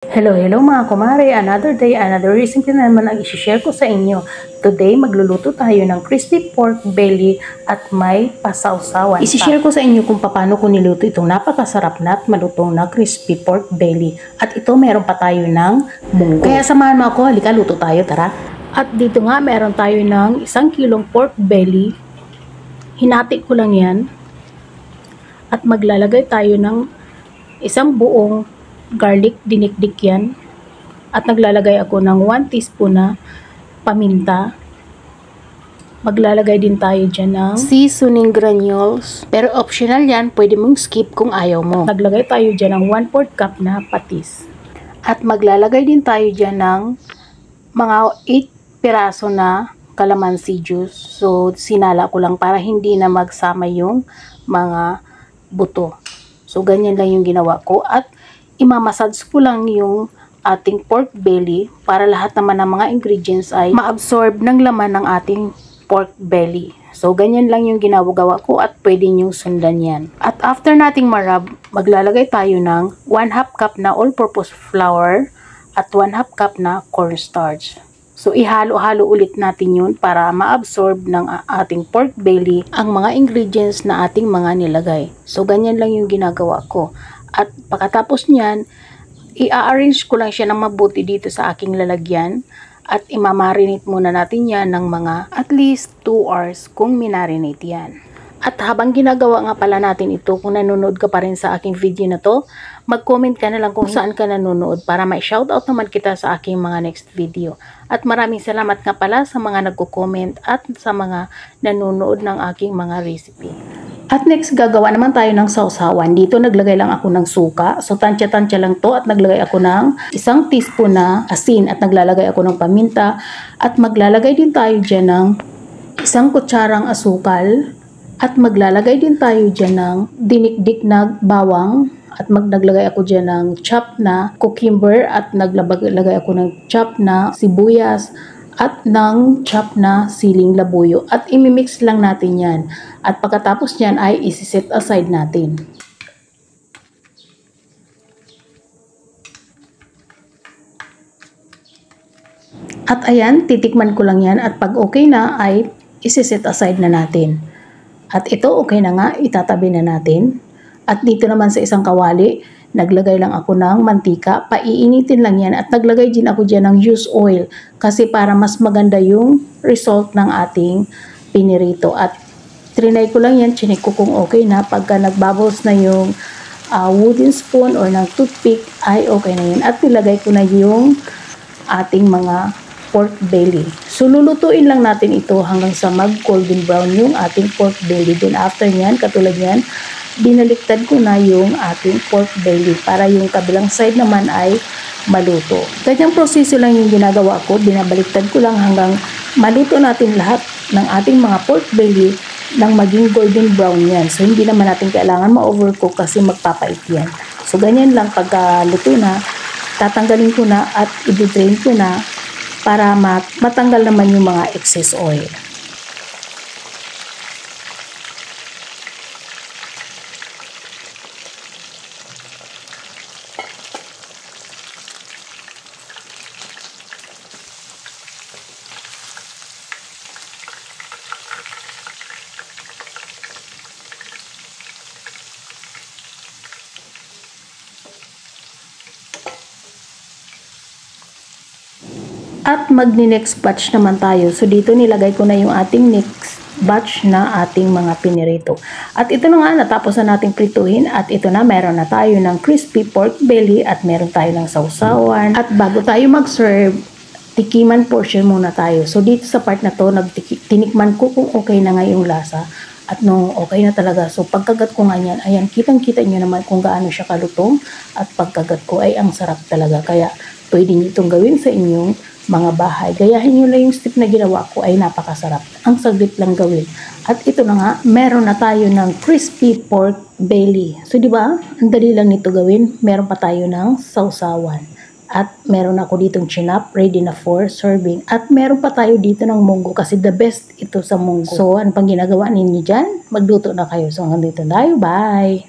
Hello mga kumare, another day, another recipe na naman ang isi-share ko sa inyo. Today, magluluto tayo ng crispy pork belly at may pasawsawan. Isi-share ko sa inyo kung paano ko niluto itong napakasarap na at malutong na crispy pork belly. At ito, meron pa tayo ng munggo. Kaya samahan mo ako, halika luto tayo, tara. At dito nga, meron tayo ng 1 kilong pork belly. Hinati ko lang yan. At maglalagay tayo ng isang buong garlic, dinikdik yan. At naglalagay ako ng 1 teaspoon na paminta. Maglalagay din tayo dyan ng seasoning granules. Pero optional yan, pwede mong skip kung ayaw mo. Naglagay tayo dyan ng 1/4 cup na patis. At maglalagay din tayo dyan ng mga 8 piraso na calamansi juice. So, sinala ko lang para hindi na magsama yung mga buto. So, ganyan lang yung ginawa ko. At imamassage ko lang yung ating pork belly para lahat naman ng mga ingredients ay ma-absorb ng laman ng ating pork belly. So, ganyan lang yung ginagawa ko at pwede nyong sundan yan. At after nating marub, maglalagay tayo ng 1/2 cup na all-purpose flour at 1/2 cup na cornstarch. So, ihalo-halo ulit natin yun para ma-absorb ng ating pork belly ang mga ingredients na ating mga nilagay. So, ganyan lang yung ginagawa ko. At pagkatapos niyan, i-arrange ko lang siya ng mabuti dito sa aking lalagyan at imamarinate muna natin yan ng mga at least 2 hours kung minarinate yan. At habang ginagawa nga pala natin ito, kung nanonood ka pa rin sa aking video na to, mag-comment ka na lang kung saan ka nanonood para ma-shoutout naman kita sa aking mga next video. At maraming salamat nga pala sa mga nagko-comment at sa mga nanonood ng aking mga recipe. At next, gagawa naman tayo ng sausawan. Dito naglagay lang ako ng suka. So, tansya-tansya lang to at naglagay ako ng 1 teaspoon na asin at naglalagay ako ng paminta. At maglalagay din tayo dyan ng 1 kutsarang asukal. At maglalagay din tayo dyan ng dinikdik na bawang. At naglagay ako dyan ng chop na cucumber. At naglagay ako ng chop na sibuyas. At ng chop na siling labuyo. At imimix lang natin yan. At pagkatapos nyan ay isi-set aside natin. At ayan, titikman ko lang yan. At pag okay na ay isi-set aside na natin. At ito okay na nga, itatabi na natin. At dito naman sa isang kawali, naglagay lang ako ng mantika, paiinitin lang yan at naglagay din ako dyan ng used oil kasi para mas maganda yung result ng ating pinirito. At trinay ko lang yan, chinik ko kung okay na. Pagka nagbubbles na yung wooden spoon or ng toothpick ay okay na yun. At nilagay ko na yung ating mga pork belly. So lulutuin lang natin ito hanggang sa mag golden brown yung ating pork belly. Then after nyan, katulad yan, binaliktad ko na yung ating pork belly para yung kabilang side naman ay maluto. Ganyang proseso lang yung ginagawa ko, binabaliktad ko lang hanggang maluto natin lahat ng ating mga pork belly nang maging golden brown yan. So hindi naman natin kailangan ma-overcook kasi magpapait yan. So ganyan lang pagka luto na, tatanggalin ko na at i-drain ko na para matanggal naman yung mga excess oil. At magni-next batch naman tayo. So dito nilagay ko na yung ating next batch na ating mga pinirito. At ito na nga, natapos na nating prituhin. At ito na, meron na tayo ng crispy pork belly at meron tayo ng sausawan. At bago tayo mag-serve, tikiman portion muna tayo. So dito sa part na to, tinikman ko kung okay na nga yung lasa. At nung okay na talaga, so pagkagat ko nga yan, ayan, kitang-kita nyo naman kung gaano siya kalutong. At pagkagat ko ay ang sarap talaga. Kaya pwede nyo itong gawin sa inyong mga bahay. Gayahin nyo lang yung step na ginawa ko ay napakasarap. Ang saglit lang gawin. At ito na nga, meron na tayo ng crispy pork belly. So di ba? Ang dali lang nito gawin. Meron pa tayo ng sausawan. At meron ako ditong chinap, ready na for serving. At meron pa tayo dito ng munggo kasi the best ito sa munggo. So ano pang ginagawa ninyo dyan? Magluto na kayo. So hanggang dito tayo. Bye!